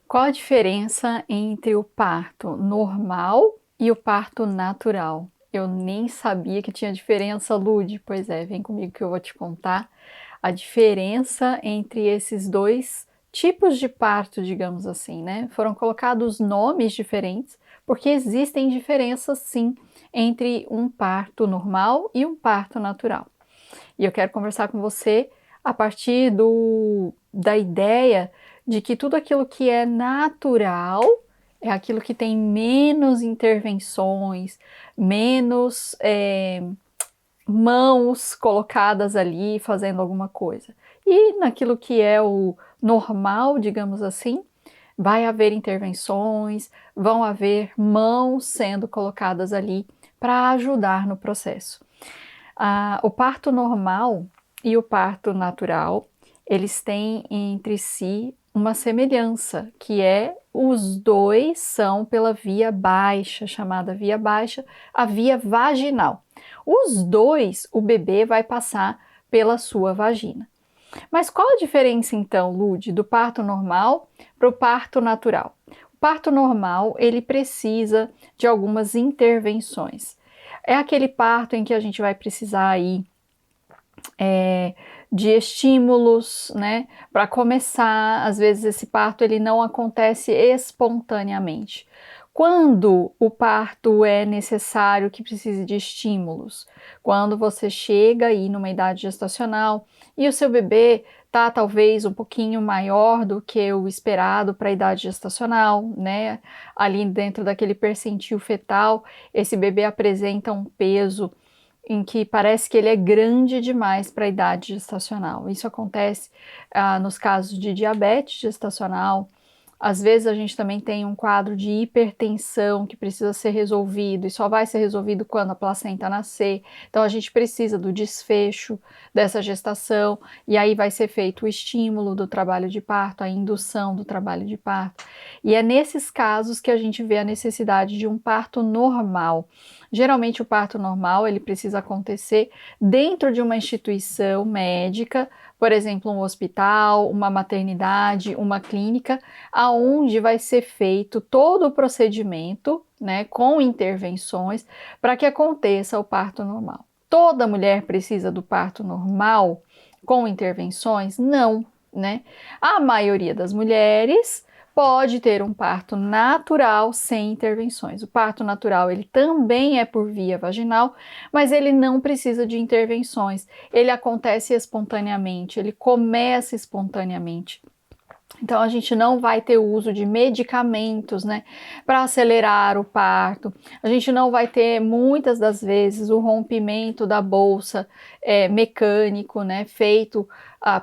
Qual a diferença entre o parto normal e o parto natural? Eu nem sabia que tinha diferença, Lude. Pois é, vem comigo que eu vou te contar a diferença entre esses dois tipos de parto, digamos assim, né? Foram colocados nomes diferentes, porque existem diferenças sim entre um parto normal e um parto natural. E eu quero conversar com você a partir da ideia de que tudo aquilo que é natural é aquilo que tem menos intervenções, menos mãos colocadas ali fazendo alguma coisa. E naquilo que é o normal, digamos assim, vai haver intervenções, vão haver mãos sendo colocadas ali para ajudar no processo. O parto normal e o parto natural, eles têm entre si uma semelhança, que é os dois são pela via baixa, chamada via baixa, a via vaginal. Os dois, o bebê vai passar pela sua vagina. Mas qual a diferença então, Lude, do parto normal para o parto natural? O parto normal, ele precisa de algumas intervenções. É aquele parto em que a gente vai precisar aí de estímulos, né? Para começar, às vezes esse parto ele não acontece espontaneamente. Quando o parto é necessário que precise de estímulos? Quando você chega aí numa idade gestacional e o seu bebê tá talvez um pouquinho maior do que o esperado para a idade gestacional, né? Ali dentro daquele percentil fetal, esse bebê apresenta um peso em que parece que ele é grande demais para a idade gestacional. Isso acontece nos casos de diabetes gestacional. Às vezes a gente também tem um quadro de hipertensão que precisa ser resolvido e só vai ser resolvido quando a placenta nascer. Então a gente precisa do desfecho dessa gestação e aí vai ser feito o estímulo do trabalho de parto, a indução do trabalho de parto. E é nesses casos que a gente vê a necessidade de um parto normal. Geralmente o parto normal ele precisa acontecer dentro de uma instituição médica, por exemplo, um hospital, uma maternidade, uma clínica, aonde vai ser feito todo o procedimento, né, com intervenções para que aconteça o parto normal. Toda mulher precisa do parto normal com intervenções? Não, né? A maioria das mulheres pode ter um parto natural sem intervenções. O parto natural ele também é por via vaginal, mas ele não precisa de intervenções. Ele acontece espontaneamente, ele começa espontaneamente. Então a gente não vai ter o uso de medicamentos, né, para acelerar o parto. A gente não vai ter muitas das vezes o rompimento da bolsa mecânico, né, feito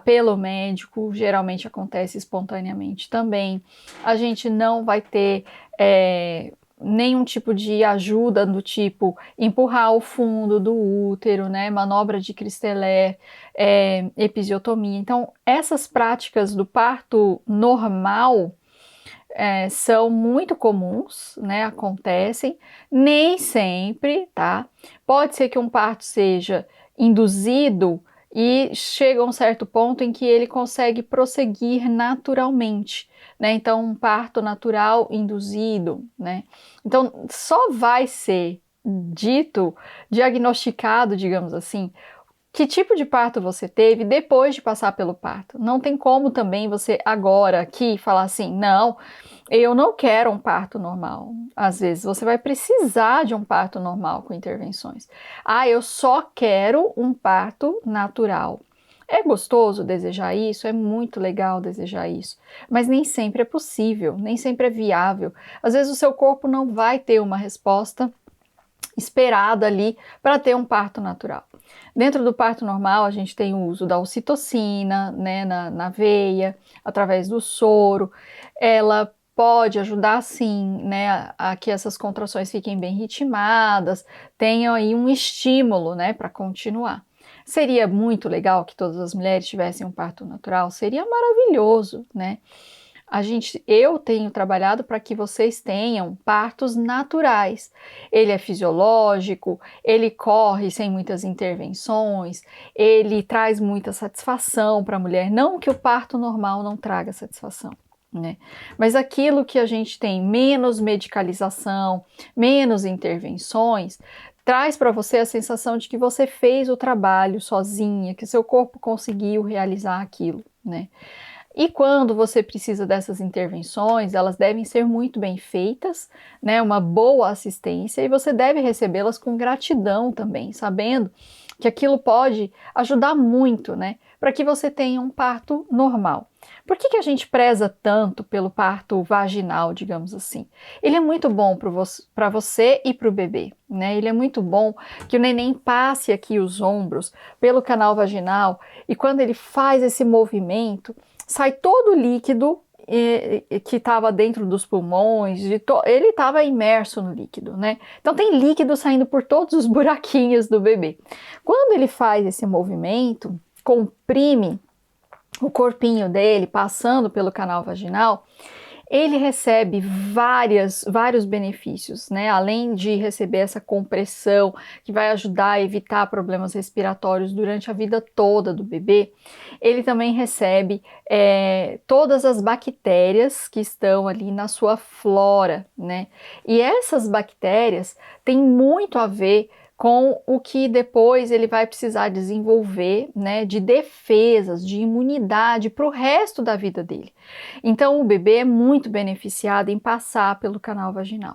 pelo médico. Geralmente acontece espontaneamente também. A gente não vai ter nenhum tipo de ajuda do tipo empurrar o fundo do útero, né, manobra de Christeller, episiotomia. Então, essas práticas do parto normal são muito comuns, né, acontecem, nem sempre, tá? Pode ser que um parto seja induzido e chega a um certo ponto em que ele consegue prosseguir naturalmente, né? Então, um parto natural induzido, né? Então, só vai ser dito, diagnosticado, digamos assim, que tipo de parto você teve depois de passar pelo parto. Não tem como também você agora aqui falar assim, não, eu não quero um parto normal. Às vezes você vai precisar de um parto normal com intervenções. Eu só quero um parto natural. É gostoso desejar isso, é muito legal desejar isso, mas nem sempre é possível, nem sempre é viável. Às vezes o seu corpo não vai ter uma resposta esperada ali para ter um parto natural. Dentro do parto normal, a gente tem o uso da ocitocina, né, na veia, através do soro. Ela pode ajudar, sim, né, a que essas contrações fiquem bem ritmadas, tenham aí um estímulo, né, para continuar. Seria muito legal que todas as mulheres tivessem um parto natural? Seria maravilhoso, né? Eu tenho trabalhado para que vocês tenham partos naturais. Ele é fisiológico, ele corre sem muitas intervenções, ele traz muita satisfação para a mulher. Não que o parto normal não traga satisfação, né? Mas aquilo que a gente tem menos medicalização, menos intervenções, traz para você a sensação de que você fez o trabalho sozinha, que seu corpo conseguiu realizar aquilo, né? E quando você precisa dessas intervenções, elas devem ser muito bem feitas, né? Uma boa assistência, e você deve recebê-las com gratidão também, sabendo que aquilo pode ajudar muito, né? Para que você tenha um parto normal. Por que a gente preza tanto pelo parto vaginal, digamos assim? Ele é muito bom para você e para o bebê, né? Ele é muito bom que o neném passe aqui os ombros pelo canal vaginal, e quando ele faz esse movimento, sai todo o líquido que estava dentro dos pulmões, ele estava imerso no líquido, né? Então tem líquido saindo por todos os buraquinhos do bebê. Quando ele faz esse movimento, comprime o corpinho dele, passando pelo canal vaginal, ele recebe vários benefícios, né? Além de receber essa compressão que vai ajudar a evitar problemas respiratórios durante a vida toda do bebê, ele também recebe todas as bactérias que estão ali na sua flora, né? E essas bactérias têm muito a ver com o que depois ele vai precisar desenvolver, né, de defesas, de imunidade para o resto da vida dele. Então, o bebê é muito beneficiado em passar pelo canal vaginal.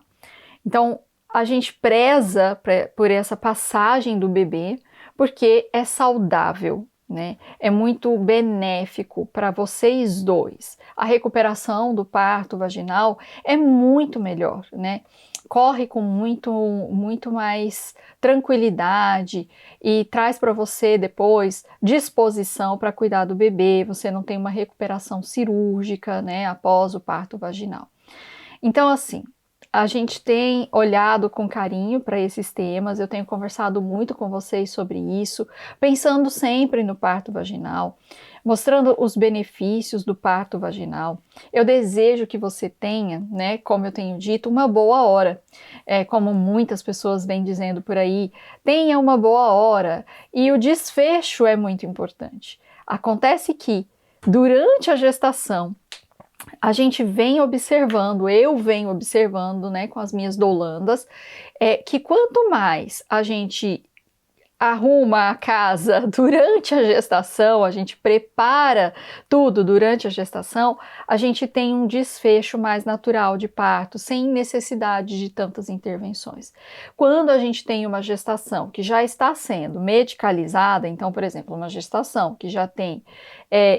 Então, a gente preza por essa passagem do bebê, porque é saudável, né? É muito benéfico para vocês dois. A recuperação do parto vaginal é muito melhor, né? Corre com muito mais tranquilidade e traz para você depois disposição para cuidar do bebê. Você não tem uma recuperação cirúrgica, né, após o parto vaginal. Então, assim, a gente tem olhado com carinho para esses temas, eu tenho conversado muito com vocês sobre isso, pensando sempre no parto vaginal, mostrando os benefícios do parto vaginal. Eu desejo que você tenha, né, como eu tenho dito, uma boa hora. Como muitas pessoas vêm dizendo por aí, tenha uma boa hora. E o desfecho é muito importante. Acontece que, durante a gestação, a gente vem observando, eu venho observando, né, com as minhas doulandas, que quanto mais a gente arruma a casa durante a gestação, a gente prepara tudo durante a gestação, a gente tem um desfecho mais natural de parto, sem necessidade de tantas intervenções. Quando a gente tem uma gestação que já está sendo medicalizada, então, por exemplo, uma gestação que já tem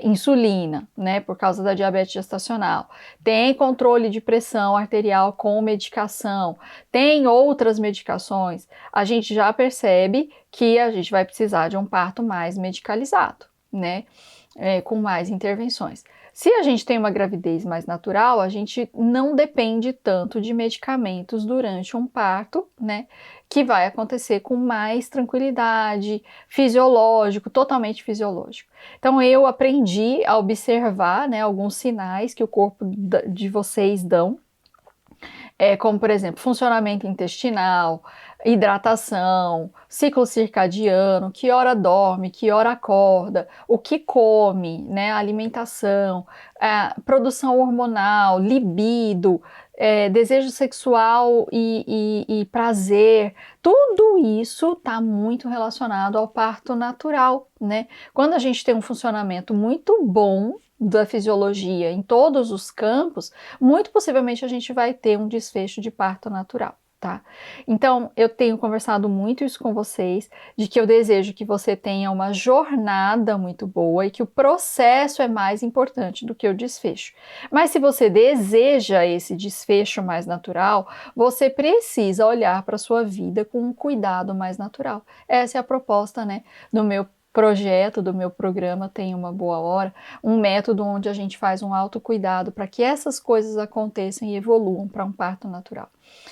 insulina, né, por causa da diabetes gestacional, tem controle de pressão arterial com medicação, tem outras medicações, a gente já percebe que a gente vai precisar de um parto mais medicalizado, né, com mais intervenções. Se a gente tem uma gravidez mais natural, a gente não depende tanto de medicamentos durante um parto, né, que vai acontecer com mais tranquilidade, fisiológico, totalmente fisiológico. Então eu aprendi a observar, né, alguns sinais que o corpo de vocês dão, como por exemplo, funcionamento intestinal, hidratação, ciclo circadiano, que hora dorme, que hora acorda, o que come, né, alimentação, produção hormonal, libido, desejo sexual e prazer, tudo isso está muito relacionado ao parto natural, né? Quando a gente tem um funcionamento muito bom da fisiologia em todos os campos, muito possivelmente a gente vai ter um desfecho de parto natural. Tá? Então, eu tenho conversado muito isso com vocês, de que eu desejo que você tenha uma jornada muito boa e que o processo é mais importante do que o desfecho. Mas se você deseja esse desfecho mais natural, você precisa olhar para a sua vida com um cuidado mais natural. Essa é a proposta, né, do meu projeto, do meu programa Tem Uma Boa Hora, um método onde a gente faz um autocuidado para que essas coisas aconteçam e evoluam para um parto natural.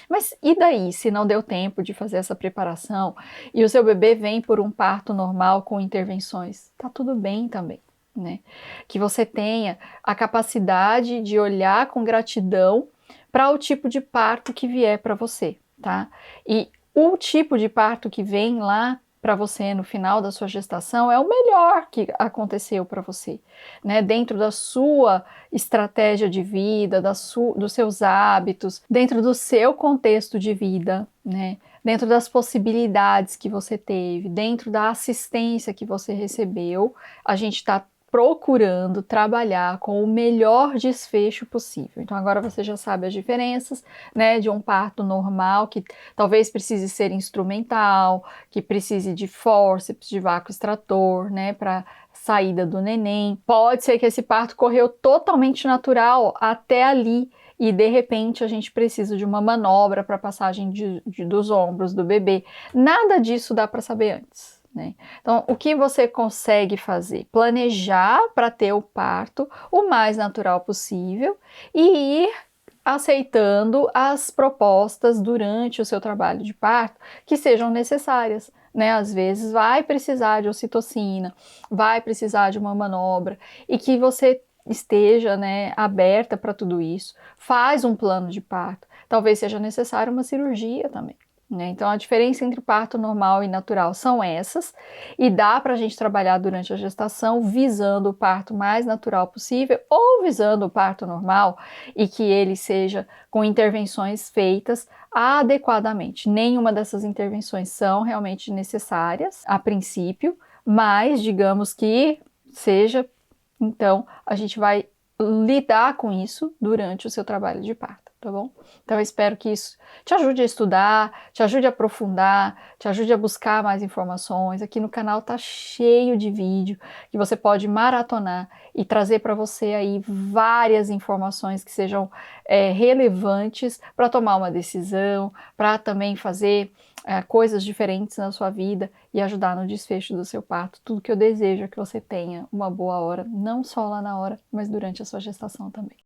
Mas e daí, se não deu tempo de fazer essa preparação e o seu bebê vem por um parto normal com intervenções? Tá tudo bem também, né? Que você tenha a capacidade de olhar com gratidão para o tipo de parto que vier para você, tá? E o tipo de parto que vem lá para você no final da sua gestação é o melhor que aconteceu para você, né? Dentro da sua estratégia de vida, dos seus hábitos, dentro do seu contexto de vida, né? Dentro das possibilidades que você teve, dentro da assistência que você recebeu, a gente está procurando trabalhar com o melhor desfecho possível. Então agora você já sabe as diferenças, né, de um parto normal, que talvez precise ser instrumental, que precise de fórceps, de vácuo extrator, né, para saída do neném. Pode ser que esse parto correu totalmente natural até ali, e de repente a gente precisa de uma manobra para passagem dos ombros do bebê. Nada disso dá para saber antes, né? Então, o que você consegue fazer? Planejar para ter o parto o mais natural possível e ir aceitando as propostas durante o seu trabalho de parto que sejam necessárias, né? Às vezes vai precisar de ocitocina, vai precisar de uma manobra, e que você esteja, né, aberta para tudo isso. Faz um plano de parto. Talvez seja necessária uma cirurgia também, né? Então a diferença entre parto normal e natural são essas, e dá para a gente trabalhar durante a gestação visando o parto mais natural possível ou visando o parto normal, e que ele seja com intervenções feitas adequadamente. Nenhuma dessas intervenções são realmente necessárias a princípio, mas digamos que seja, então a gente vai lidar com isso durante o seu trabalho de parto, tá bom? Então eu espero que isso te ajude a estudar, te ajude a aprofundar, te ajude a buscar mais informações. Aqui no canal tá cheio de vídeo que você pode maratonar e trazer para você aí várias informações que sejam relevantes para tomar uma decisão, para também fazer coisas diferentes na sua vida e ajudar no desfecho do seu parto. Tudo que eu desejo é que você tenha uma boa hora, não só lá na hora, mas durante a sua gestação também.